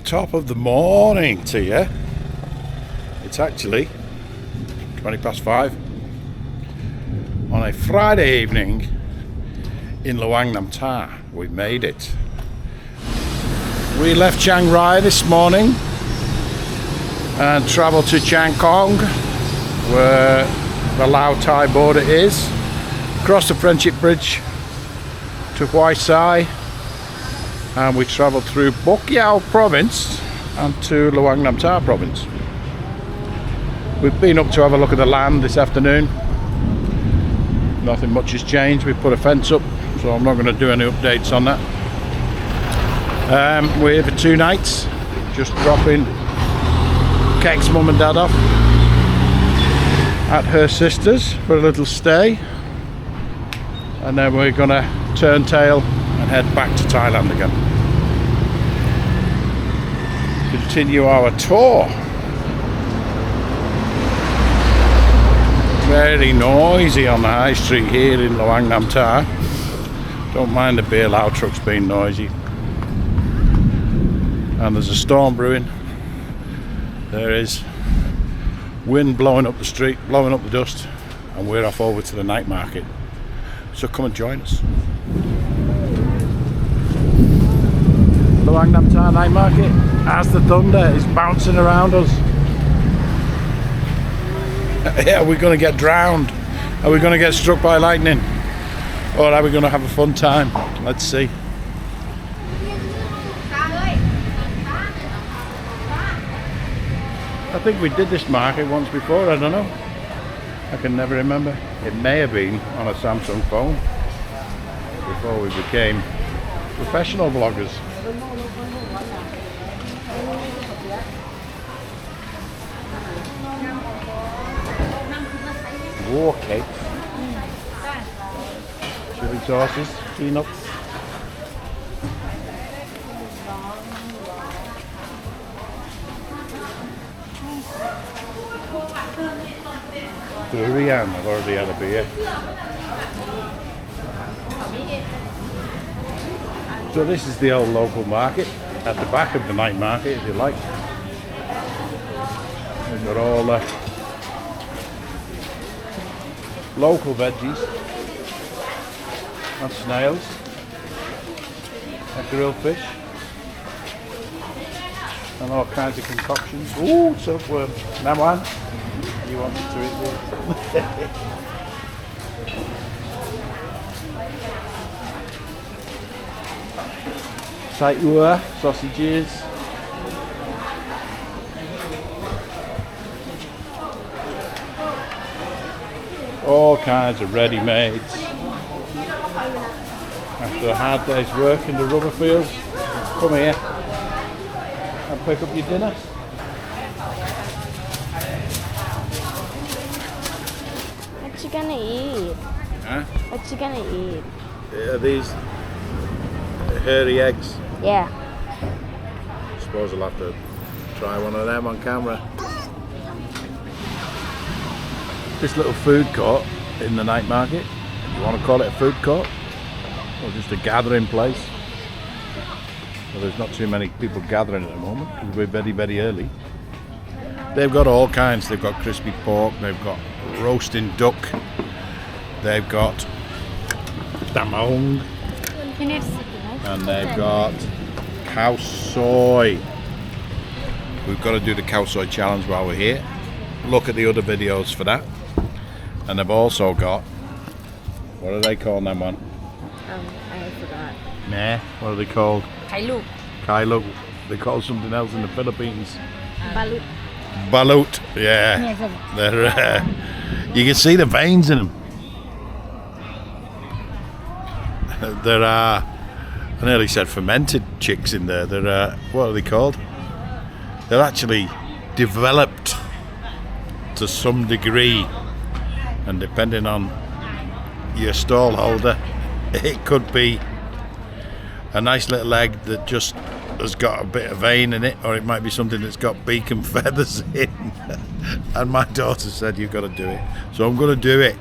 top of the morning to you. It's actually 5:20 on a Friday evening in Luang Namtha. We made it. We left Chiang Rai this morning and travelled to Chiang Khong, where the Lao-Thai border is, across the Friendship Bridge to Khao Soi, and we travelled through Bokeo province and to Luang Namtha province. We've been up to have a look at the land this afternoon. Nothing much has changed. We put a fence up, so I'm not going to do any updates on that. We're here for 2 nights, just dropping Kek's mum and dad off at her sister's for a little stay, and then we're going to turn tail and head back to Thailand again. Continue our tour. Very noisy on the high street here in Luang Namtha. Don't mind the beer loud trucks being noisy. And there's a storm brewing. There is wind blowing up the street, blowing up the dust, and we're off over to the night market. So come and join us. Luang Namtha night market, as the thunder is bouncing around us. Are we going to get drowned? Are we going to get struck by lightning? Or are we going to have a fun time? Let's see. I think we did this market once before, I don't know. I can never remember. It may have been on a Samsung phone before we became professional vloggers. War cakes, chili sauces, peanuts. Durian, I've already had a beer. So this is the old local market, at the back of the night market if you like. We've got all the local veggies and snails and grilled fish and all kinds of concoctions. Ooh, silkworm. Namwan, you wanted to eat this? Sai ua, sausages. All kinds of ready-mades. After a hard day's work in the rubber fields, come here and pick up your dinner. What you gonna eat? Huh? What you gonna eat? Are these hairy eggs? Yeah. I suppose I'll have to try one of them on camera. This little food court in the night market, if you want to call it a food court or just a gathering place. Well, there's not too many people gathering at the moment because we're very, very early. They've got all kinds. They've got crispy pork, they've got roasting duck, they've got tamong, and they've got Khao Soi. We've got to do the Khao Soi challenge while we're here. Look at the other videos for that. And they've also got, what do they call them one? I forgot. Nah, what are they called? Kai Luk. Kai Luk. They call something else in the Philippines. Balut. Balut, yeah. They're, you can see the veins in them. There are, I nearly said fermented chicks in there. They're, what are they called? They're actually developed to some degree, and depending on your stall holder, it could be a nice little egg that just has got a bit of vein in it, or it might be something that's got beak and feathers in. And my daughter said you've got to do it, so I'm going to do it.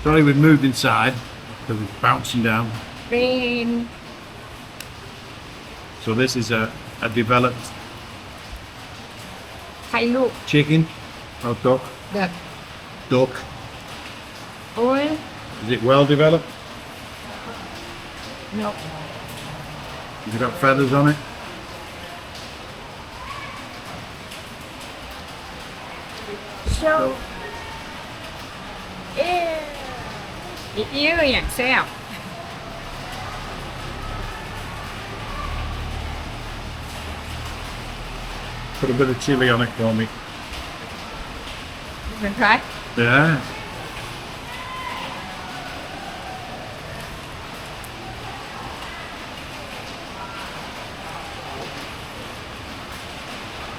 Sorry, we've moved inside because it's bouncing down. Rain. So this is a developed ไข่ลูก chicken or duck. แบบ Duck. โอ้ย Is it well developed? นก Has it got feathers on it? show อีกยื้ออย่างแซ่บ Put a bit of chili on it for me. เป็นไร Yeah.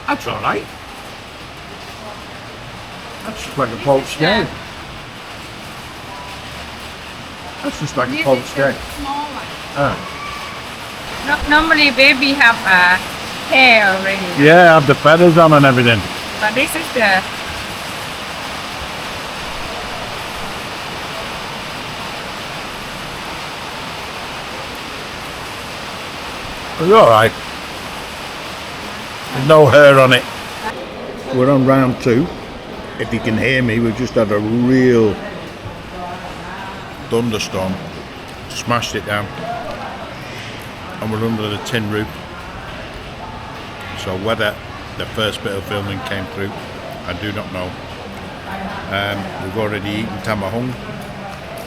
That's all right. That's just like a poached egg. That's just like a poached egg. small one Ah. normally baby have a hair already Yeah, have the feathers on and everything. but this is the It's all right. There's no hair on it. We're on round 2. If you can hear me, we've just had a real thunderstorm. Smashed it down. And we're under the tin roof. So whether the first bit of filming came through, I do not know. We've already eaten tamahung.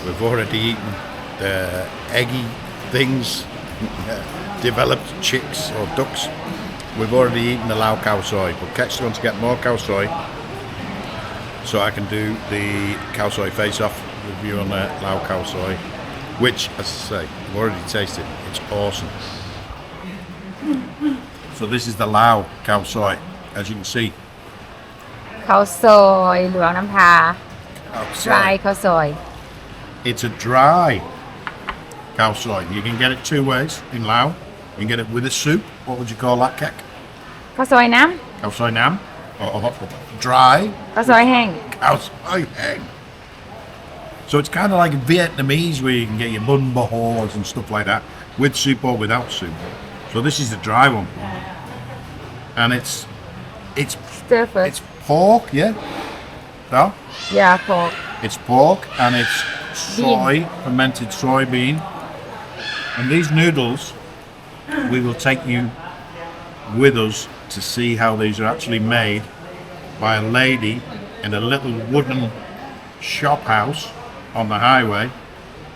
We've already eaten the eggy things, developed chicks or ducks. We've already eaten the Lao Khao Soi, but Ketch wants to get more Khao Soi so I can do the Khao Soi face-off review on the Lao Khao Soi, which, as I say, I've already tasted. It's awesome. So this is the Lao Khao Soi, as you can see. ข้าวซอยหลวงน้ำทา Khao dry Soi. ข้าวซอย It's a dry Khao Soi. You can get it 2 ways in Lao. You can get it with a soup. What would you call that, Kek? ข้าวซอยน้ Khao Soi Nam? Or dry ำข้าวซอยแห้ง Khao Soi Heng. So it's kind of like Vietnamese where you can get your bun bahors and stuff like that with soup or without soup. So this is the dry one. And it's stir first it's pork, yeah? No? yeah pork It's pork and it's soy, fermented soybean. And these noodles, we will take you with us to see how these are actually made by a lady in a little wooden shop house on the highway.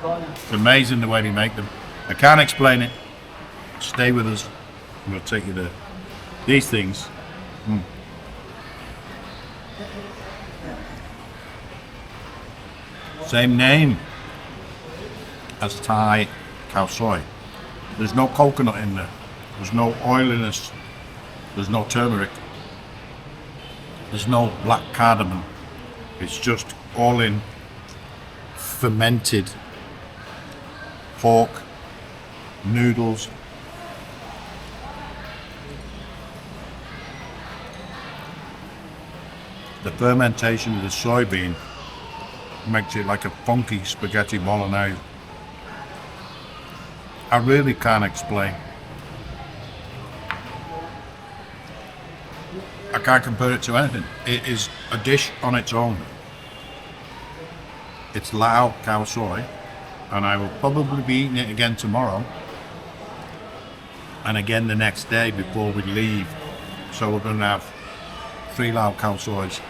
It's amazing the way they make them. I can't explain it. Stay with us and we'll take you there. These things. Same name as Thai Khao Soi. There's no coconut in there. There's no oiliness. There's no turmeric. There's no black cardamom. It's just all in fermented pork, noodles. The fermentation of the soybean makes it like a funky spaghetti bolognese. I really can't explain. I can't compare it to anything. It is a dish on its own. It's Lao Khao Soi, and I will probably be eating it again tomorrow and again the next day before we leave. So we're going to have 3 Lao Khao Sois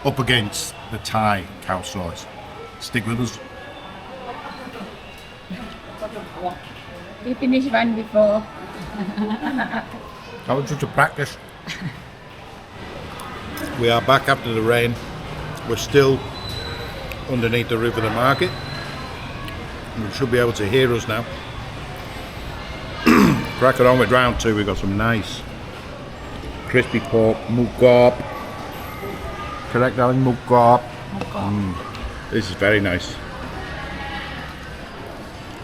up against the Thai Khao Sois. Stick with us. we finish one before I want you to practice. We are back after the rain. We're still underneath the roof of the market. You should be able to hear us now. Cracking on with round 2. We've got some nice crispy pork, mukop. Correct, darling? Mukop. This is very nice.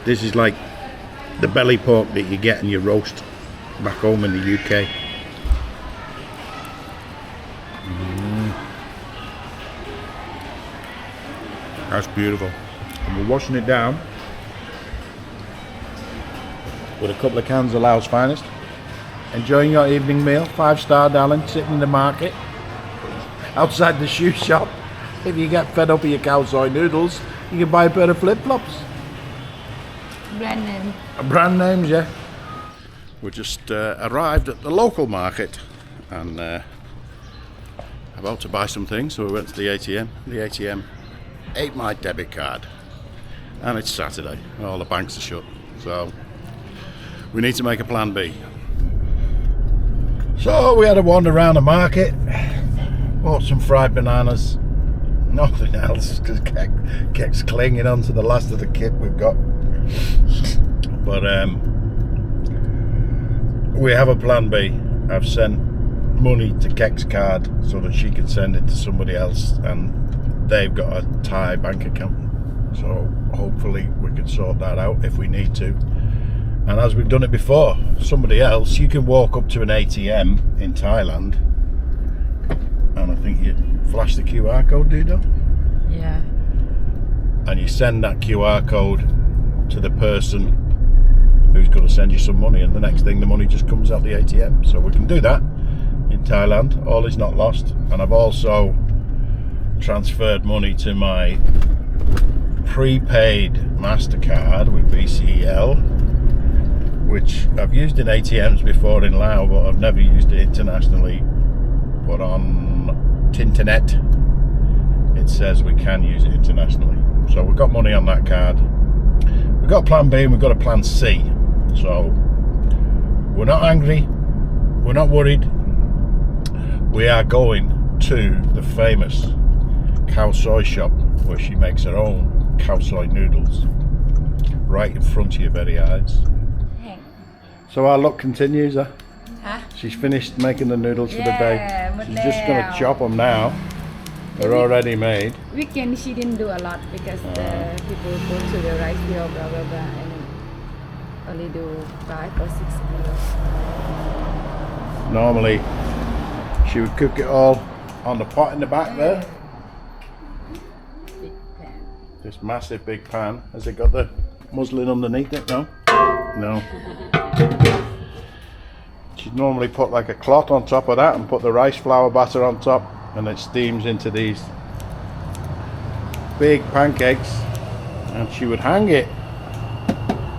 This is like the belly pork that you get in your roast back home in the UK. That's beautiful. And we're washing it down with a couple of cans of Laos Finest. enjoying your evening meal. 5-star, darling, sitting in the market outside the shoe shop. If you get fed up of your Khao Soi noodles, you can buy a pair of flip-flops. Brand name. Brand names, yeah. We just arrived at the local market and about to buy some things, so we went to the ATM. The ATM ate my debit card, and it's Saturday, and all the banks are shut, so we need to make a plan B. So we had a wander around the market, bought some fried bananas, nothing else, because Kek's clinging on to the last of the kit we've got. But we have a plan B. I've sent money to Kek's card so that she can send it to somebody else, and they've got a Thai bank account. So hopefully we can sort that out if we need to. And as we've done it before, somebody else, you can walk up to an ATM in Thailand, and I think you flash the QR code, do you know? Yeah. And you send that QR code to the person who's going to send you some money, and the next thing the money just comes out the ATM. So we can do that in Thailand. All is not lost. And I've also transferred money to my prepaid MasterCard with BCL, which I've used in ATMs before in Laos, but I've never used it internationally. But on Tinternet it says we can use it internationally. So we've got money on that card. We've got plan B and we've got a plan C. So we're not angry, we're not worried. We are going to the famous Khao Soi shop where she makes her own Khao Soi noodles right in front of your very eyes. So our luck continues, huh? She's finished making the noodles for the day. She's just going to chop them now. They're already made. Weekend she didn't do a lot because the people go to the rice field, blah blah blah, and only do 5 or 6 kilos. Normally she would cook it all on the pot in the back there. Big pan. This massive big pan. Has it got the muslin underneath it? No? No. She'd normally put like a cloth on top of that and put the rice flour batter on top, and it steams into these big pancakes, and she would hang it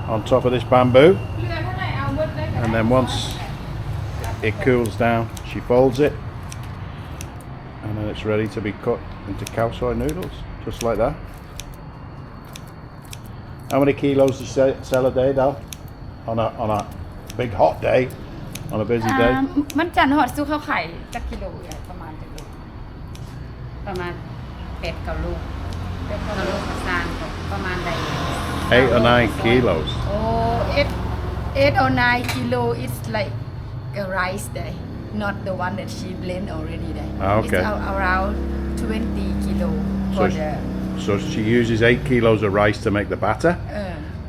on top of this bamboo, and then once it cools down she folds it, and then it's ready to be cut into Khao Soi noodles, just like that. How many kilos do you sell a day, Dal? On a big hot day, on a busy day? มันจันทร์หอดสู้ข้าวไข่จักกิโลใหญ่ประมาณจักโลประมาณ8-9 ลูก8-9 ลูกข้าวสารประมาณใด 8 or 9 kilos. Oh, 8 or 9 kilo is like a rice day, not the one that she blend already day. Okay. It's around 20 kilo for the. So she uses 8 kilos of rice to make the batter,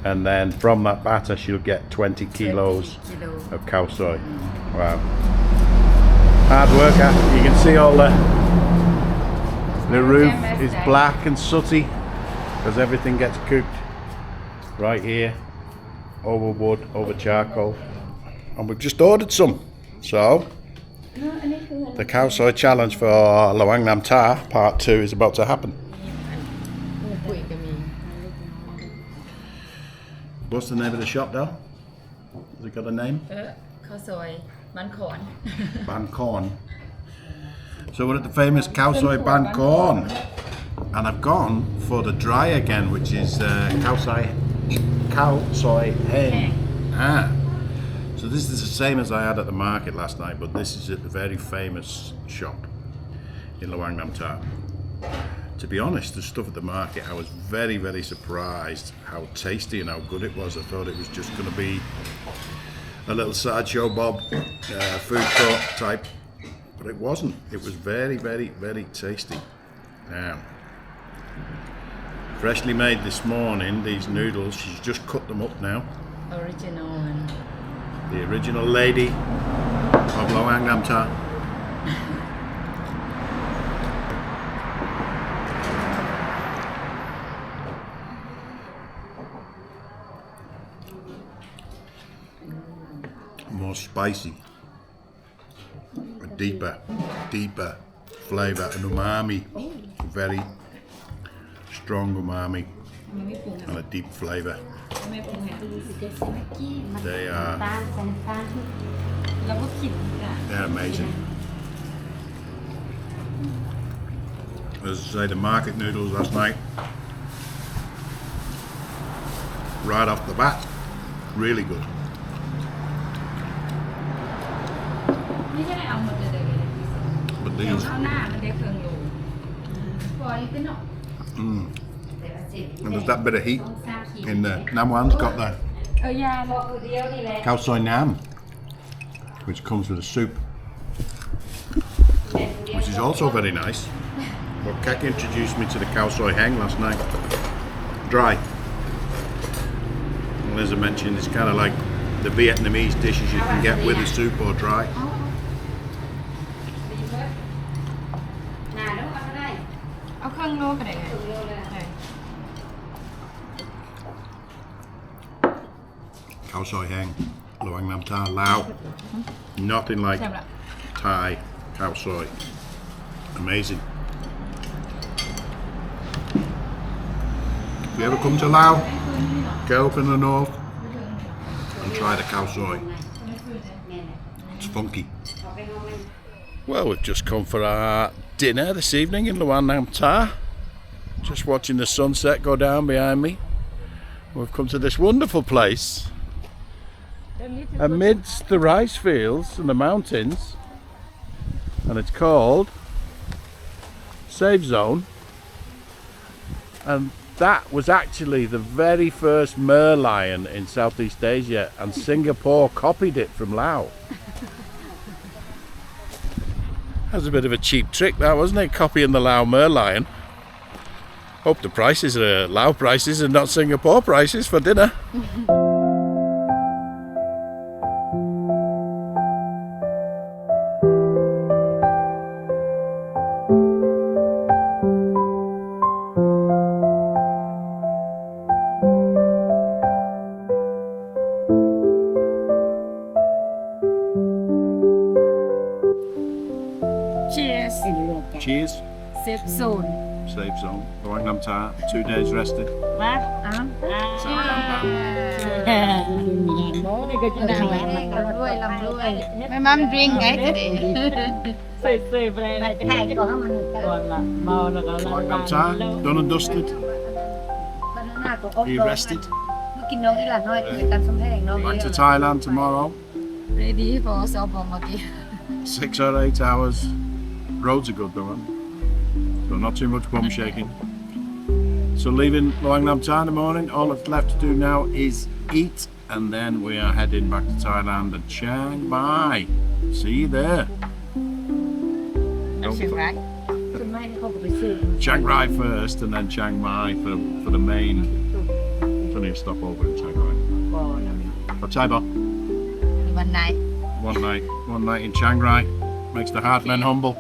and then from that batter she'll get 20 kilos of Khao Soi. Wow. Hard work, huh? You can see all the roof is black and sooty because everything gets cooked right here over wood, over charcoal. And we've just ordered some. So the Khao Soi challenge for Luang Namtha part 2 is about to happen. What's the name of the shop, Dal? Has it got a name? Khao Soi Ban Khon. Ban Khon. So we're at the famous Khao Soi Ban Khon, and I've gone for the dry again, which is Khao Soi Heng. So this is the same as I had at the market last night, but this is at the very famous shop in Luang Namtha. To be honest, the stuff at the market, I was very, very surprised how tasty and how good it was. I thought it was just going to be a little sideshow Bob food court type, but it wasn't. It was very, very, very tasty. Now, freshly made this morning, these noodles, she's just cut them up now. Original one. The original lady of Luang Namtha. More spicy. deeper flavour and umami. Very strong umami มันไม่ปรุง and a deep flavour. ไม่ปรุงไง They are แล้วก็ขิงอ่ะ they're amazing. As I say, the market noodles last night, right off the bat, really good. ไม่ใช่เอาหมดเลย But เดี๋ยว these, ข้างหน้ามันได้เครื่องโลพออีกขึ้นหน่อย and there's that bit of heat in there. Nam Wan's got the ยาบอกเดียวนี่แหละ Khao Soi Nam, which comes with a soup, which is also very nice. But Kek introduced me to the Khao Soi Heng last night. Dry. And as I mentioned, it's kind of like the Vietnamese dishes you can get with a soup or dry. เอาเครื่องโลก็ได้ไง Khao Soi Heng, Luang Namtha, Laos. Nothing like ใช่ไหมล่ะ Thai Khao Soi. Amazing. If you ever come to Laos, go up in the north and try the Khao Soi. It's funky. Well, we've just come for our dinner this evening in Luang Namtha. Just watching the sunset go down behind me. We've come to this wonderful place amidst the rice fields and the mountains, and it's called Safe Zone, and that was actually the very first merlion in Southeast Asia, and Singapore copied it from Laos. That was a bit of a cheap trick, that, wasn't it? Copying the Lao merlion. Hope the prices are Lao prices and not Singapore prices for dinner. Cheers Cheers. Safe zone Safe Zone. Luang Namtha, 2 days rested. มาด้วยลำด้วยแม่มัม drink ไง today Luang Namtha, done and dusted. Are you rested? กินน้องอีหลานน้อยคือการสมแพงน้อง Back to Thailand tomorrow. ready for สอบเมื่อกี้ 6 or 8 hours. Roads are good though, so not too much bum shaking. So leaving Luang Namtha in the morning, all that's left to do now is eat, and then we are heading back to Thailand and Chiang Mai. See you there.เชียงราย Chiang Rai first, and then Chiang Mai for the main. Plenty of stopover in Chiang Rai. But Thai Bo, วันไหน one night in Chiang Rai makes the heart men humble.